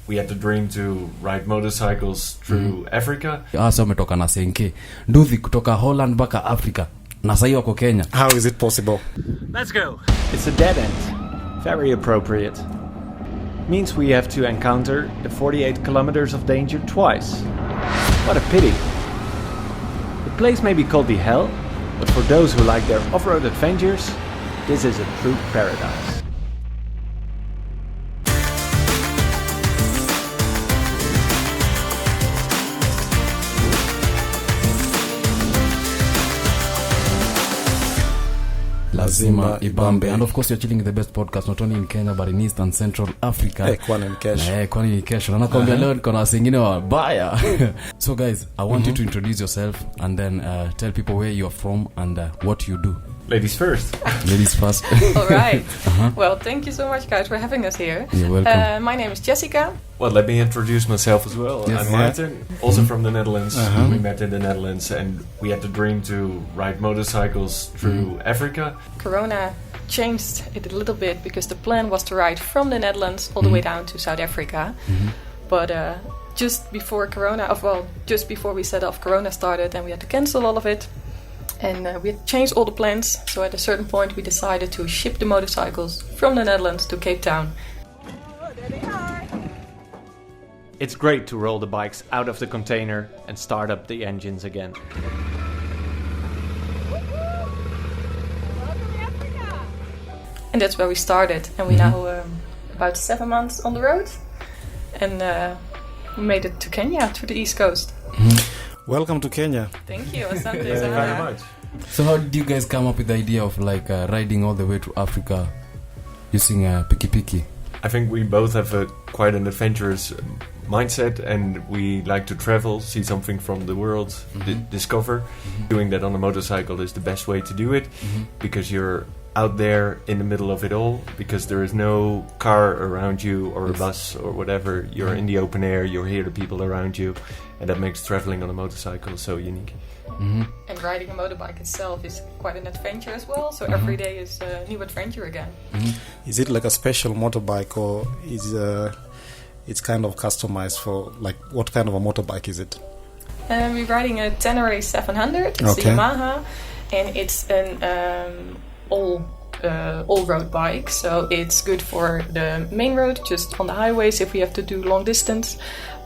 we had the dream to ride motorcycles through Africa. Asa umetoka na senke nduthi kutoka Holland mpaka Africa na sasa wako Kenya. How is it possible? Let's go. It's a dead end. Very appropriate. Means we have to encounter the 48 kilometers of danger twice. What a pity. The place may be called the hell, but for those who like their off-road adventures, this is a true paradise. Lazima ibambe. And of course you're chilling in the best podcast not only in Kenya but in East and Central Africa. Kwani ni kesho. Kwani ni kesho. Nakwambia leo niko na wasingine wabaya. So guys, I want you to introduce yourself and then tell people where you're from and what you do. Ladies first. Ladies first. All right. Well, thank you so much, guys, for having us here. You're welcome. My name is Jessica. Well, let me introduce myself as well. Yes. I'm Martin, also from the Netherlands. We met in the Netherlands and we had the dream to ride motorcycles through Africa. Corona changed it a little bit because the plan was to ride from the Netherlands all the way down to South Africa. But just before just before we set off, Corona started and we had to cancel all of it. And we had changed all the plans. So at a certain point we decided to ship the motorcycles from the Netherlands to Cape Town. There they are. It's great to roll the bikes out of the container and start up the engines again. And that's where we started. And we now about 7 months on the road. And we made it to Kenya, to the East Coast. Welcome to Kenya. Thank you. Asante Thank you very much. So how did you guys come up with the idea of like riding all the way to Africa using a piki? I think we both have quite an adventurous mindset and we like to travel, see something from the world, discover. Doing that on a motorcycle is the best way to do it because you're out there in the middle of it all, because there is no car around you or a bus or whatever. You're in the open air, you hear the people around you, and that makes traveling on a motorcycle so unique. And riding a motorbike itself is quite an adventure as well, so every day is a new adventure again. Is it like a special motorbike or is it's kind of customized for, like, what kind of a motorbike is it? We're riding a Tenere 700, it's a Yamaha, and it's an all-road bike, so it's good for the main road, just on the highways if we have to do long distance,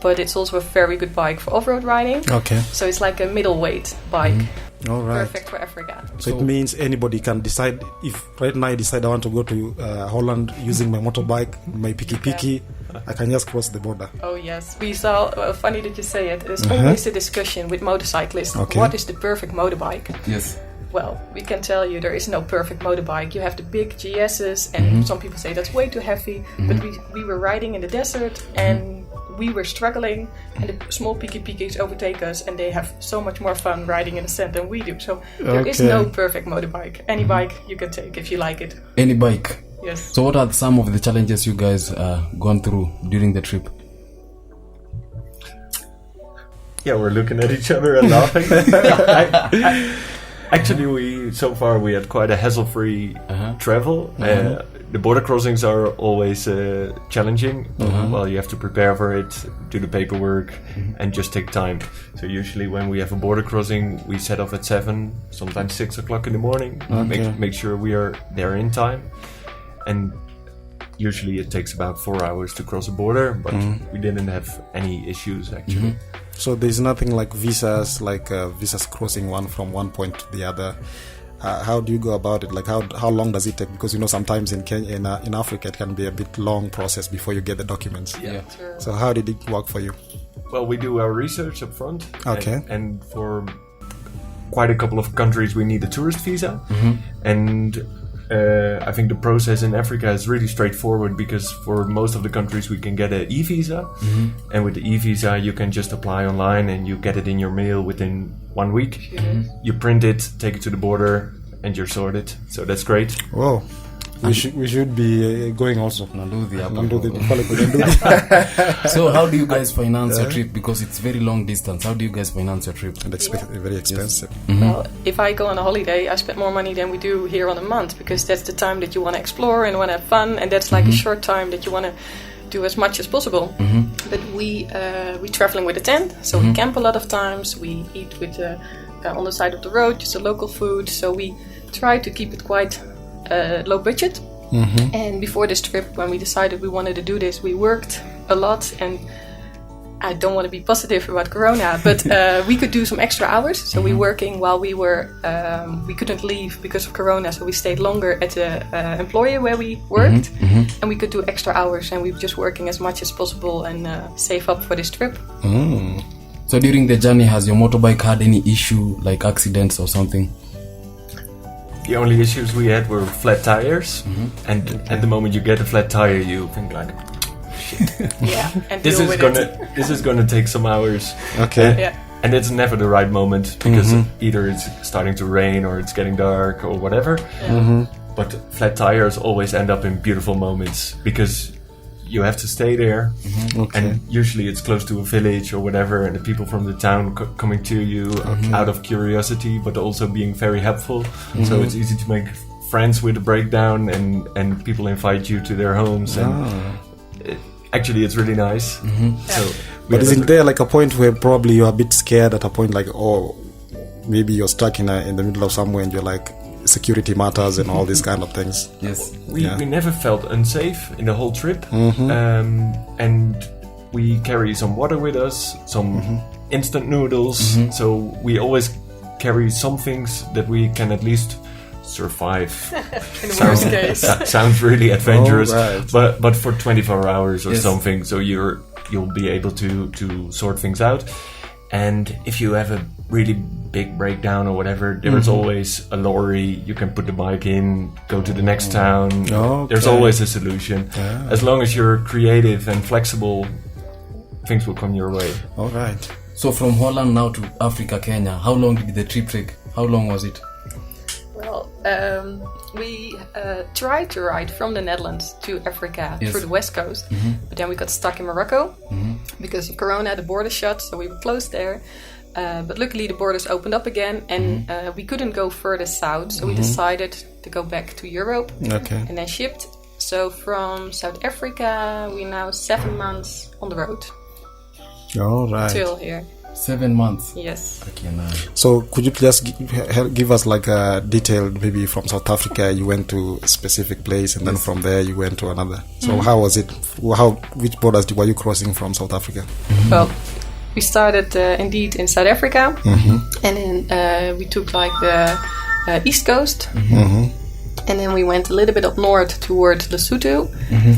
but it's also a very good bike for off-road riding. Okay. So it's like a middleweight bike. All right. Perfect for Africa. So it means anybody can decide. If right now I decide I want to go to Holland using my motorbike, my piki, I can just cross the border. Oh yes, we saw. Well, funny that you say it. There's always a discussion with motorcyclists. Okay. What is the perfect motorbike? Yes. Well, we can tell you there is no perfect motorbike. You have the big GS's, and some people say that's way too heavy. But we were riding in the desert, and we were struggling, and the small pikis overtake us, and they have so much more fun riding in the sand than we do. So there is no perfect motorbike. Any bike you can take if you like it. Any bike. Yes. So what are some of the challenges you guys gone through during the trip? Yeah, we're looking at each other and laughing. Actually, we had quite a hassle-free travel. The border crossings are always challenging. Well, you have to prepare for it, do the paperwork, and just take time. So usually when we have a border crossing, we set off at 7, sometimes 6 o'clock in the morning. Make sure we are there in time. And usually it takes about 4 hours to cross a border, but we didn't have any issues actually. So there's nothing like visas, visas crossing one from one point to the other. How do you go about it? Like how long does it take? Because sometimes in Kenya, in Africa, it can be a bit long process before you get the documents. Yeah. True. So how did it work for you? Well, we do our research up front. Okay. And for quite a couple of countries, we need a tourist visa. And I think the process in Africa is really straightforward because for most of the countries we can get an e-visa, and with the e-visa you can just apply online and you get it in your mail within 1 week. You print it, take it to the border, and you're sorted. So that's great. Whoa. We should be going also. So how do you guys finance your trip? Because it's very long distance. How do you guys finance your trip? And very expensive. Well, if I go on a holiday, I spend more money than we do here on a month because that's the time that you want to explore and want to have fun, and that's like a short time that you want to do as much as possible. But we traveling with a tent, so we camp a lot of times. We eat with on the side of the road, just a local food. So we try to keep it quite low budget. And before this trip, when we decided we wanted to do this, we worked a lot. And I don't want to be positive about Corona, but we could do some extra hours. So we working while we were, we couldn't leave because of Corona. So we stayed longer at the employer where we worked, and we could do extra hours. And we were just working as much as possible and save up for this trip. So during the journey, has your motorbike had any issue, like accidents or something? The only issues we had were flat tires, and at the moment you get a flat tire, you think like, Yeah, and this deal is with this is gonna take some hours. Okay. Yeah. And it's never the right moment because either it's starting to rain or it's getting dark or whatever. But flat tires always end up in beautiful moments because you have to stay there, and usually it's close to a village or whatever, and the people from the town coming to you out of curiosity, but also being very helpful. So it's easy to make friends with a breakdown, and people invite you to their homes, and actually it's really nice. So, but isn't there like a point where probably you're a bit scared at a point, like, oh, maybe you're stuck in the middle of somewhere and you're like, security matters and all these kind of things? Yes. We never felt unsafe in the whole trip, and we carry some water with us, some instant noodles, so we always carry some things that we can at least survive. In the worst case. Sounds really adventurous, right. but for 24 hours or Yes. something, so you'll be able to sort things out. And if you have a really big breakdown or whatever, there's always a lorry. You can put the bike in, go to the next town. Okay. There's always a solution. As long as you're creative and flexible, things will come your way. All right. So from Holland now to Africa, Kenya, how long did the trip take? How long was it? Well, we tried to ride from the Netherlands to Africa through the west coast, but then we got stuck in Morocco because of Corona. The border shut, so we were closed there. But luckily, the borders opened up again, and we couldn't go further south, so we decided to go back to Europe and then shipped. So from South Africa, we're now 7 months on the road All right. till here. 7 months. Yes. Okay, now. So could you please give us like a detail, maybe from South Africa you went to a specific place and then from there you went to another. So how was it? Which borders were you crossing from South Africa? Well, we started indeed in South Africa, and then we took like the east coast, and then we went a little bit up north towards Lesotho.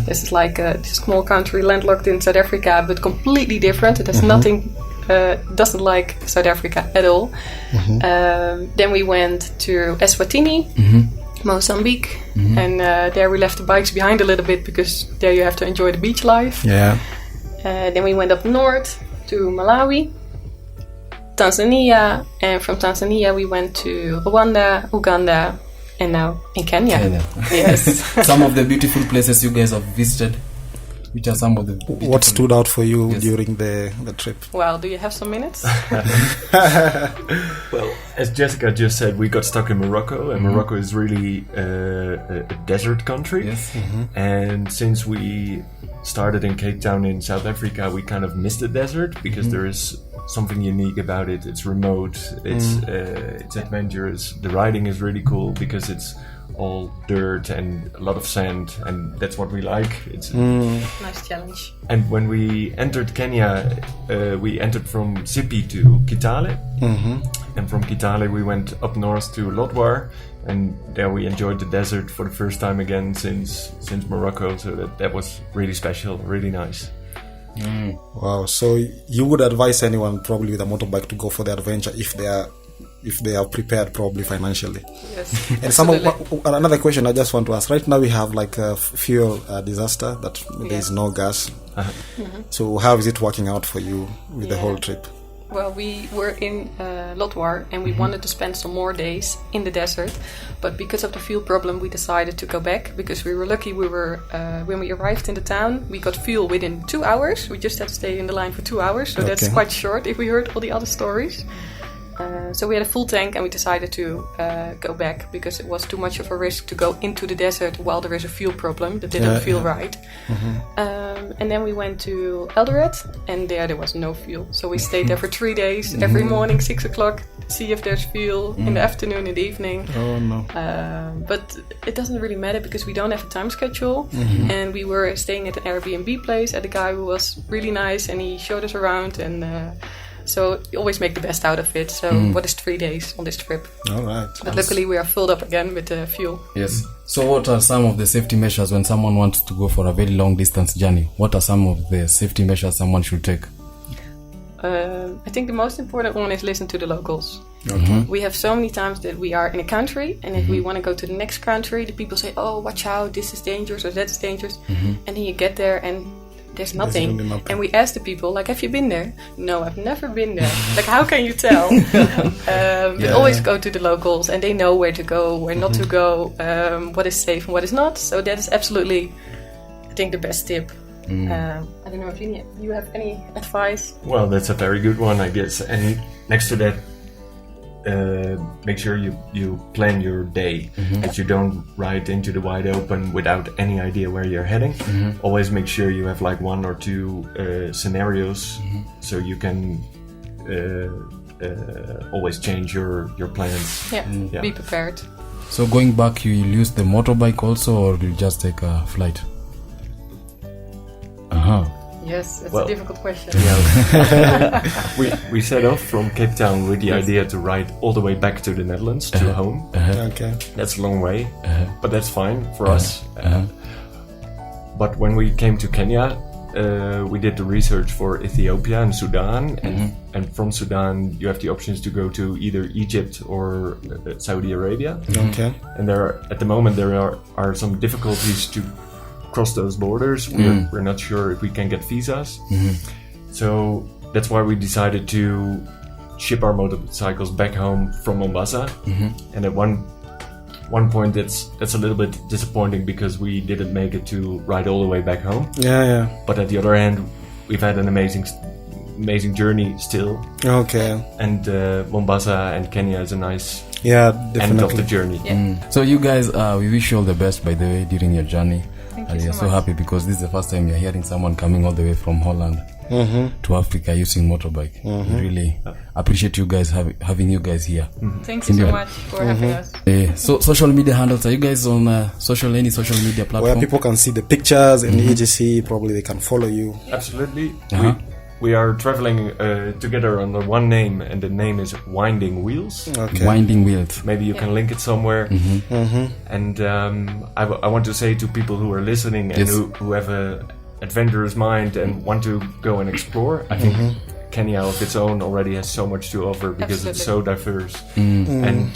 This is like a small country landlocked in South Africa, but completely different. It has nothing. Doesn't like South Africa at all. Then we went to Eswatini, Mozambique, and there we left the bikes behind a little bit because there you have to enjoy the beach life. Yeah. Then we went up north to Malawi, Tanzania, and from Tanzania we went to Rwanda, Uganda, and now in Kenya. Yes. Some of the beautiful places you guys have visited. Which are some of the beautiful... What stood out for you during the trip? Well, do you have some minutes? Well, as Jessica just said, we got stuck in Morocco, and Morocco is really a desert country. Yes. And since we started in Cape Town in South Africa, we kind of missed the desert because there is something unique about it. It's remote, it's adventurous. The riding is really cool because it's all dirt and a lot of sand, and that's what we like. It's Nice challenge. And when we entered Kenya, we entered from Sipi to Kitale, and from Kitale we went up north to Lodwar, and there we enjoyed the desert for the first time again since Morocco. So that was really special, really nice. Wow. So you would advise anyone probably with a motorbike to go for the adventure if they are prepared, probably financially. Yes. And another question I just want to ask. Right now we have like a fuel disaster that there is no gas. So how is it working out for you with the whole trip? Well, we were in Lodwar and we wanted to spend some more days in the desert, but because of the fuel problem we decided to go back because we were lucky. We were when we arrived in the town we got fuel within 2 hours. We just had to stay in the line for 2 hours, so that's quite short if we heard all the other stories. So we had a full tank and we decided to go back because it was too much of a risk to go into the desert while there is a fuel problem that didn't feel right. And then we went to Eldoret and there was no fuel. So we stayed there for 3 days, every morning 6 o'clock, to see if there's fuel, in the afternoon, in the evening. Oh no. But it doesn't really matter because we don't have a time schedule. And we were staying at an Airbnb place at a guy who was really nice and he showed us around. And so you always make the best out of it. So what is 3 days on this trip? All right. But luckily we are filled up again with fuel. Yes. So what are some of the safety measures when someone wants to go for a very long distance journey? What are some of the safety measures someone should take? I think the most important one is listen to the locals. Okay. We have so many times that we are in a country and if we want to go to the next country, the people say, oh, watch out, this is dangerous or that's dangerous. And then you get there and there's nothing. Really nothing. And we ask the people, like, have you been there? No, I've never been there. Like, how can you tell? We always go to the locals and they know where to go, where not to go, what is safe and what is not. So that is absolutely, I think, the best tip. I don't know if you have any advice. Well, that's a very good one, I guess. And next to that, make sure you plan your day, that you don't ride into the wide open without any idea where you're heading. Always make sure you have like 1 or 2 scenarios, so you can always change your plans. Yeah, be prepared. So going back, you will use the motorbike also, or you just take a flight? Yes, it's Well, a difficult question. We set off from Cape Town with the idea to ride all the way back to the Netherlands, to home. Okay. That's a long way, but that's fine for us. But when we came to Kenya, we did the research for Ethiopia and Sudan, and from Sudan you have the options to go to either Egypt or Saudi Arabia. Okay. And at the moment there are some difficulties to cross those borders. We're not sure if we can get visas. So that's why we decided to ship our motorcycles back home from Mombasa. And at one point that's a little bit disappointing because we didn't make it to ride all the way back home. Yeah. But at the other hand, we've had an amazing journey still. Okay. And Mombasa and Kenya is a nice Definitely. end of the journey. So you guys, we wish you all the best, by the way, during your journey. Thank And you we are so so much. happy because this is the first time you're hearing someone coming all the way from Holland to Africa using motorbike. We really appreciate you guys having you guys here. Thank you so much for having us. So social media handles, are you guys on any social media platform? Where people can see the pictures and EGC, probably they can follow you. Absolutely. We are traveling together under one name, and the name is Winding Wheels. Okay. Winding Wheels. Maybe you can link it somewhere. And I want to say to people who are listening and who have a adventurous mind and want to go and explore, I think Kenya of its own already has so much to offer because it's so diverse. And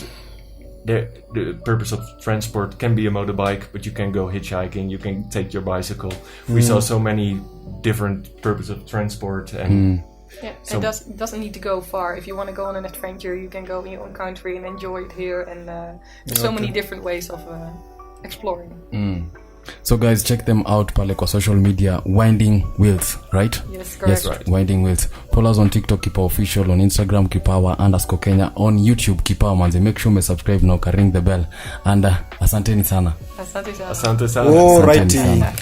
the purpose of transport can be a motorbike, but you can go hitchhiking, you can take your bicycle. We saw so many different purposes of transport, and it doesn't need to go far. If you want to go on an adventure, you can go in your own country and enjoy it here. And there's so many different ways of exploring. So guys, check them out pale kwa social media, Winding Wheels, right? Yes, correct. Yes, right. Winding Wheels. Follow us on TikTok, Kipawa Official, on Instagram, Kipawa_Kenya, on YouTube, Kipawa Manze. Make sure you subscribe now, ring the bell. And asanteni sana. Asante sana. Asante sana. Oh, Asanteni righty. sana.